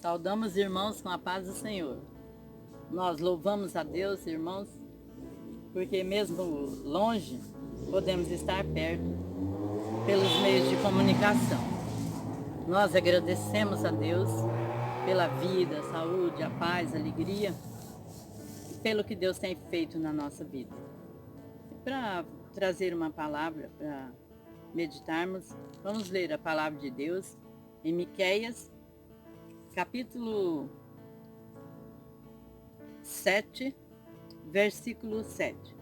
Saudamos irmãos com a paz do Senhor. Nós louvamos a Deus, irmãos, porque mesmo longe podemos estar perto pelos meios de comunicação. Nós agradecemos a Deus pela vida, saúde, a paz, a alegria e pelo que Deus tem feito na nossa vida. Para trazer uma palavra para meditarmos, vamos ler a palavra de Deus em Miqueias, capítulo 7, versículo 7.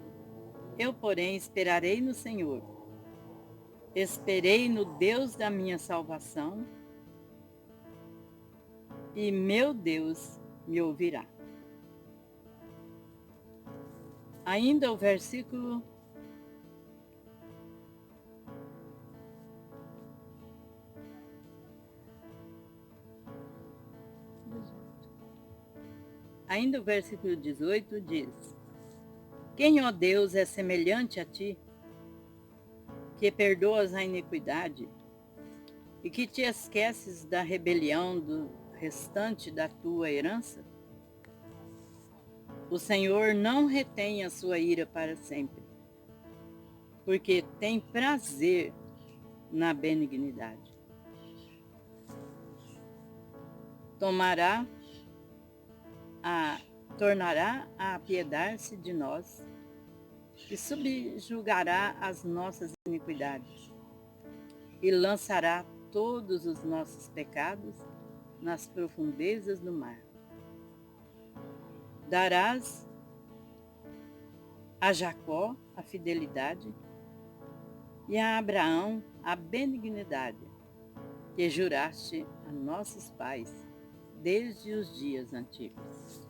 Eu, porém, esperarei no Senhor, esperei no Deus da minha salvação, e meu Deus me ouvirá. Ainda o versículo Ainda o versículo 18 diz: Quem, ó Deus, é semelhante a ti, que perdoas a iniquidade e que te esqueces da rebelião do restante da tua herança? O Senhor não retém a sua ira para sempre, porque tem prazer na benignidade. Tornará a apiedar-se de nós e subjugará as nossas iniquidades e lançará todos os nossos pecados nas profundezas do mar. Darás a Jacó a fidelidade e a Abraão a benignidade que juraste a nossos pais desde os dias antigos.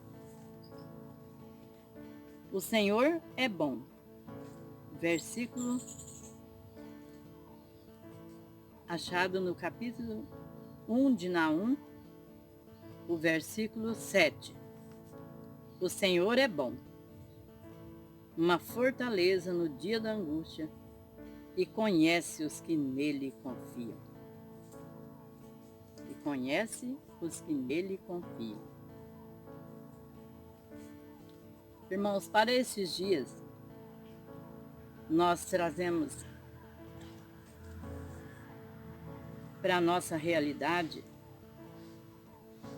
O Senhor é bom. Versículo achado no capítulo 1 de Naum, o versículo 7. O Senhor é bom, uma fortaleza no dia da angústia, e conhece os que nele confiam. E conhece os que nele confiam. Irmãos, para esses dias, nós trazemos para a nossa realidade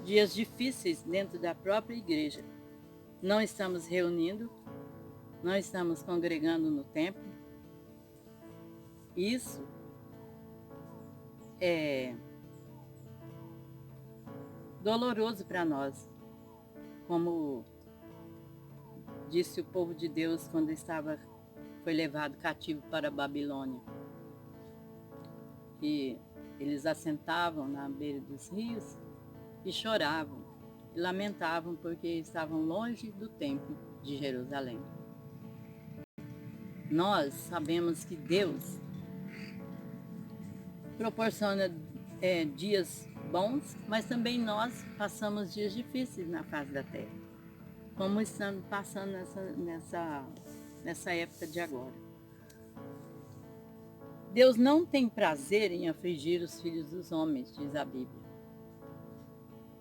dias difíceis dentro da própria igreja. Não estamos reunindo, não estamos congregando no templo. Isso é doloroso para nós, como disse o povo de Deus quando foi levado cativo para a Babilônia. E eles assentavam na beira dos rios e choravam e lamentavam porque estavam longe do templo de Jerusalém. Nós sabemos que Deus proporciona dias bons, mas também nós passamos dias difíceis na face da terra, como estamos passando nessa época de agora. Deus não tem prazer em afligir os filhos dos homens, diz a Bíblia.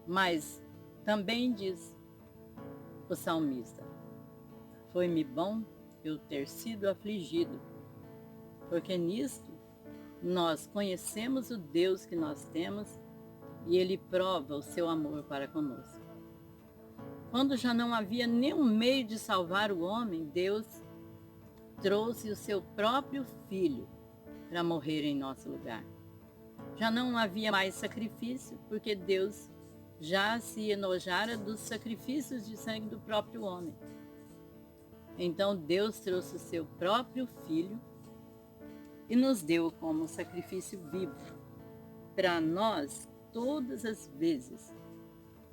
Mas também diz o salmista: foi-me bom eu ter sido afligido, porque nisto nós conhecemos o Deus que nós temos e Ele prova o seu amor para conosco. Quando já não havia nenhum meio de salvar o homem, Deus trouxe o seu próprio Filho para morrer em nosso lugar. Já não havia mais sacrifício, porque Deus já se enojara dos sacrifícios de sangue do próprio homem. Então Deus trouxe o seu próprio Filho e nos deu como sacrifício vivo para nós, todas as vezes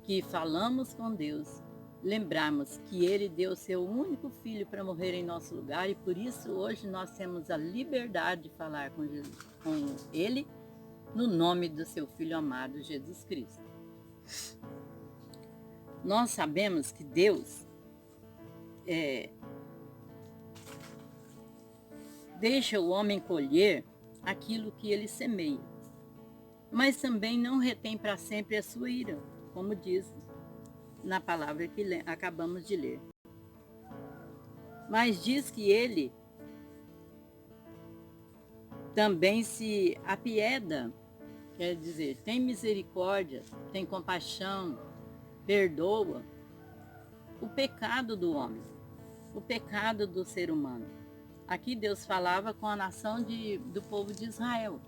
que falamos com Deus, lembrarmos que Ele deu o seu único Filho para morrer em nosso lugar, e por isso hoje nós temos a liberdade de falar com Ele no nome do seu Filho amado, Jesus Cristo. Nós sabemos que Deus deixa o homem colher aquilo que ele semeia, mas também não retém para sempre a sua ira. como diz na palavra que acabamos de ler. Mas diz que ele também se apieda, quer dizer, tem misericórdia, tem compaixão, perdoa o pecado do homem, o pecado do ser humano. Aqui Deus falava com a nação do povo de Israel.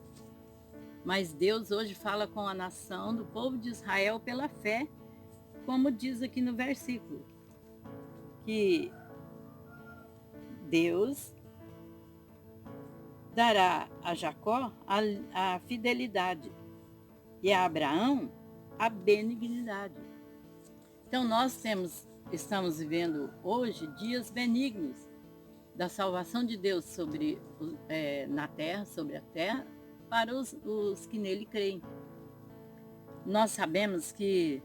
Mas Deus hoje fala com a nação do povo de Israel pela fé, como diz aqui no versículo, que Deus dará a Jacó a fidelidade e a Abraão a benignidade. Então nós estamos vivendo hoje dias benignos da salvação de Deus na terra, sobre a terra, para os que nele creem. Nós sabemos que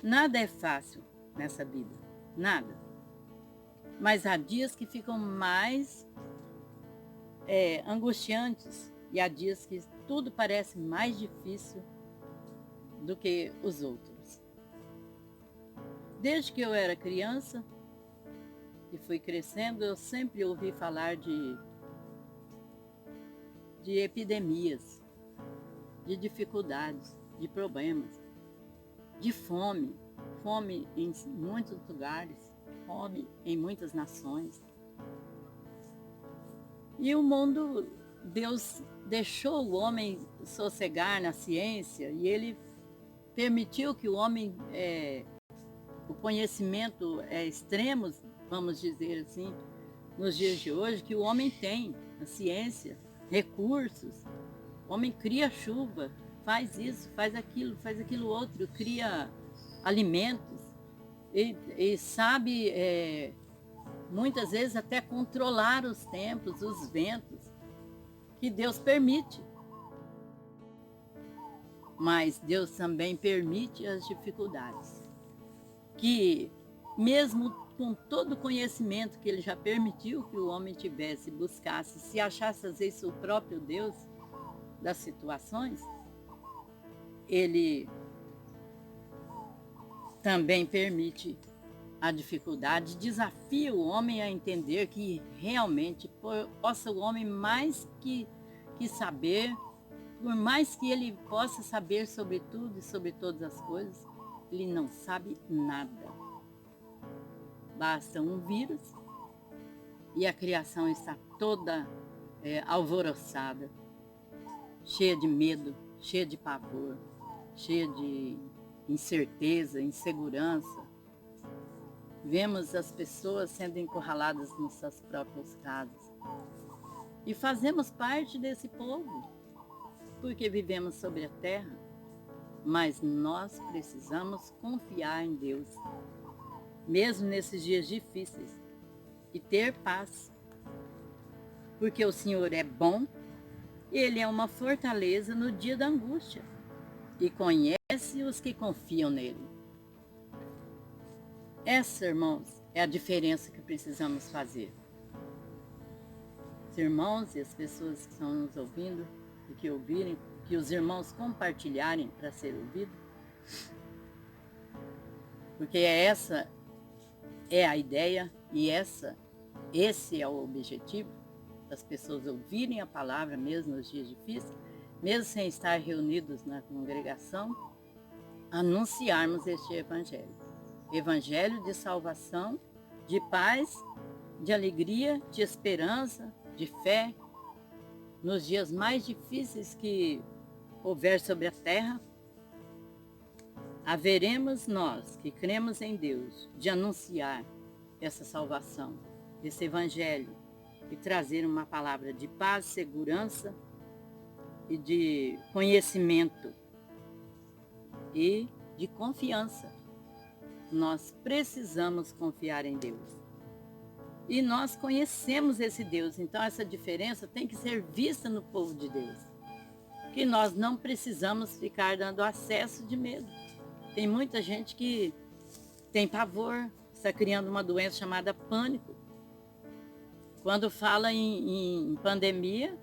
nada é fácil nessa vida, nada. Mas há dias que ficam mais angustiantes e há dias que tudo parece mais difícil do que os outros. Desde que eu era criança e fui crescendo, eu sempre ouvi falar de epidemias, de dificuldades, de problemas, de fome em muitos lugares, fome em muitas nações. E o mundo, Deus deixou o homem sossegar na ciência e ele permitiu que o homem, o conhecimento extremo, vamos dizer assim, nos dias de hoje, que o homem tem, a ciência, recursos. O homem cria chuva, faz isso, faz aquilo outro, cria alimentos e sabe muitas vezes até controlar os tempos, os ventos, que Deus permite. Mas Deus também permite as dificuldades, que mesmo com todo o conhecimento que ele já permitiu que o homem tivesse, buscasse, se achasse às vezes o próprio Deus das situações, ele também permite a dificuldade, desafia o homem a entender que realmente possa o homem mais que saber, por mais que ele possa saber sobre tudo e sobre todas as coisas, ele não sabe nada. Basta um vírus e a criação está toda alvoroçada, cheia de medo, cheia de pavor, cheia de incerteza, insegurança. Vemos as pessoas sendo encurraladas nas suas próprias casas. E fazemos parte desse povo, porque vivemos sobre a terra, mas nós precisamos confiar em Deus, mesmo nesses dias difíceis, e ter paz, porque o Senhor é bom, Ele é uma fortaleza no dia da angústia, e conhece os que confiam nele. Essa, irmãos, é a diferença que precisamos fazer. Os irmãos e as pessoas que estão nos ouvindo e que ouvirem, que os irmãos compartilharem para ser ouvido, porque essa é a ideia e esse é o objetivo, das pessoas ouvirem a palavra mesmo nos dias difíceis, mesmo sem estar reunidos na congregação, anunciarmos este evangelho. Evangelho de salvação, de paz, de alegria, de esperança, de fé, nos dias mais difíceis que houver sobre a terra, haveremos nós que cremos em Deus de anunciar essa salvação, esse evangelho e trazer uma palavra de paz, segurança e de conhecimento e de confiança. Nós precisamos confiar em Deus. E nós conhecemos esse Deus, então essa diferença tem que ser vista no povo de Deus. Que nós não precisamos ficar dando acesso de medo. Tem muita gente que tem pavor, está criando uma doença chamada pânico. Quando fala em pandemia,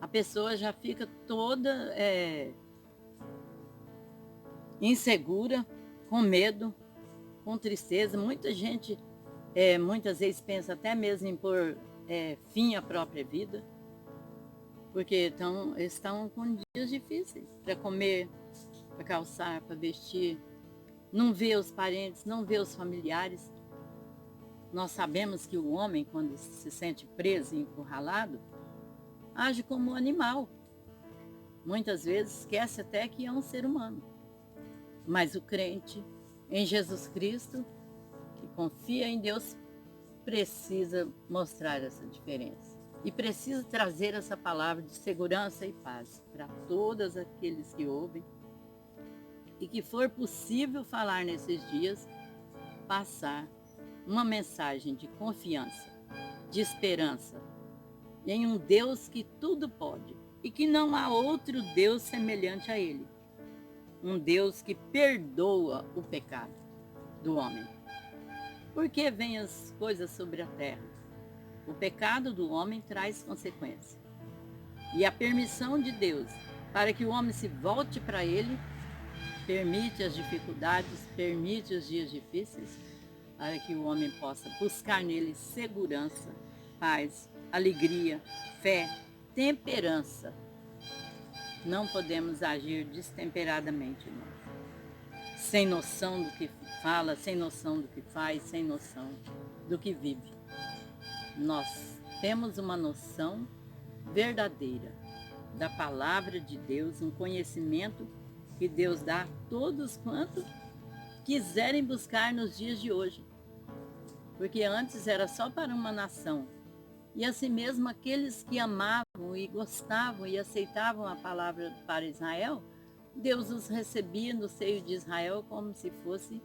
a pessoa já fica toda insegura, com medo, com tristeza. Muita gente muitas vezes pensa até mesmo em pôr fim à própria vida, porque estão com dias difíceis para comer, para calçar, para vestir, não vê os parentes, não vê os familiares. Nós sabemos que o homem, quando se sente preso e encurralado, age como um animal. Muitas vezes esquece até que é um ser humano. Mas o crente em Jesus Cristo, que confia em Deus, precisa mostrar essa diferença. E precisa trazer essa palavra de segurança e paz para todos aqueles que ouvem. E que for possível falar nesses dias, passar uma mensagem de confiança, de esperança em um Deus que tudo pode e que não há outro Deus semelhante a Ele. Um Deus que perdoa o pecado do homem. Porque vêm as coisas sobre a terra? O pecado do homem traz consequências. E a permissão de Deus para que o homem se volte para Ele permite as dificuldades, permite os dias difíceis, para que o homem possa buscar nele segurança, paz, alegria, fé, temperança. Não podemos agir destemperadamente, não. Sem noção do que fala, sem noção do que faz, sem noção do que vive. Nós temos uma noção verdadeira da palavra de Deus, um conhecimento que Deus dá a todos quanto quiserem buscar nos dias de hoje. Porque antes era só para uma nação. E assim mesmo aqueles que amavam e gostavam e aceitavam a palavra para Israel, Deus os recebia no seio de Israel como se fosse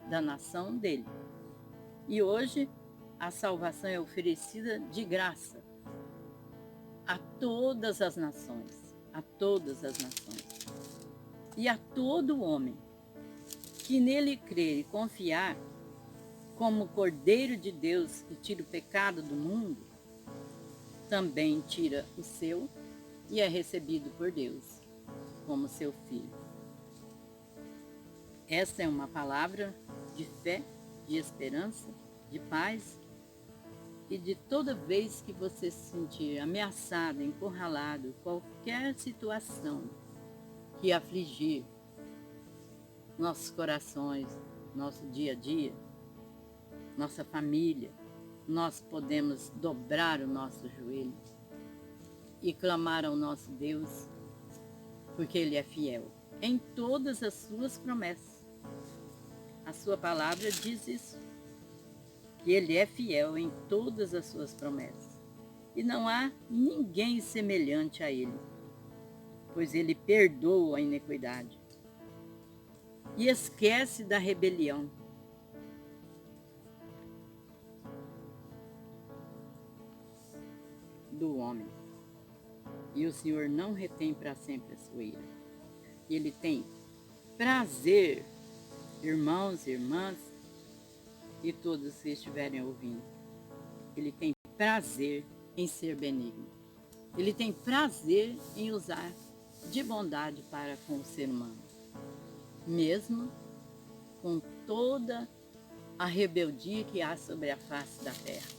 da nação dele. E hoje a salvação é oferecida de graça a todas as nações, a todas as nações. E a todo homem que nele crer e confiar, como o Cordeiro de Deus que tira o pecado do mundo, também tira o seu e é recebido por Deus como seu filho. Essa é uma palavra de fé, de esperança, de paz, e de toda vez que você se sentir ameaçado, encurralado, qualquer situação que afligir nossos corações, nosso dia a dia, nossa família, nós podemos dobrar o nosso joelho e clamar ao nosso Deus, porque Ele é fiel em todas as suas promessas. A sua palavra diz isso, que Ele é fiel em todas as suas promessas. E não há ninguém semelhante a Ele, pois Ele perdoa a iniquidade e esquece da rebelião. Do homem. E o Senhor não retém para sempre a sua ira. Ele tem prazer, irmãos e irmãs, e todos que estiverem ouvindo. Ele tem prazer em ser benigno. Ele tem prazer em usar de bondade para com o ser humano. Mesmo com toda a rebeldia que há sobre a face da terra.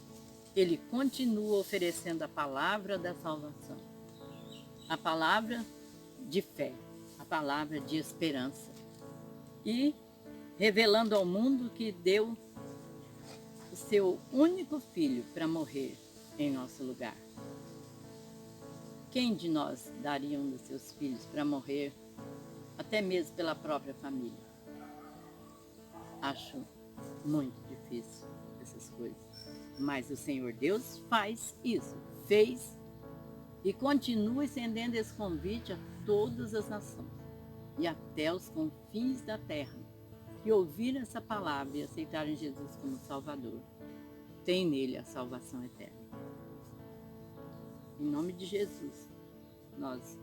Ele continua oferecendo a palavra da salvação, a palavra de fé, a palavra de esperança e revelando ao mundo que deu o seu único filho para morrer em nosso lugar. Quem de nós daria um dos seus filhos para morrer, até mesmo pela própria família? Acho muito difícil essas coisas. Mas o Senhor Deus faz isso, fez e continua estendendo esse convite a todas as nações e até os confins da terra, que ouviram essa palavra e aceitaram Jesus como Salvador, tem nele a salvação eterna. Em nome de Jesus, nós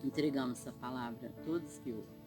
entregamos essa palavra a todos que ouvem.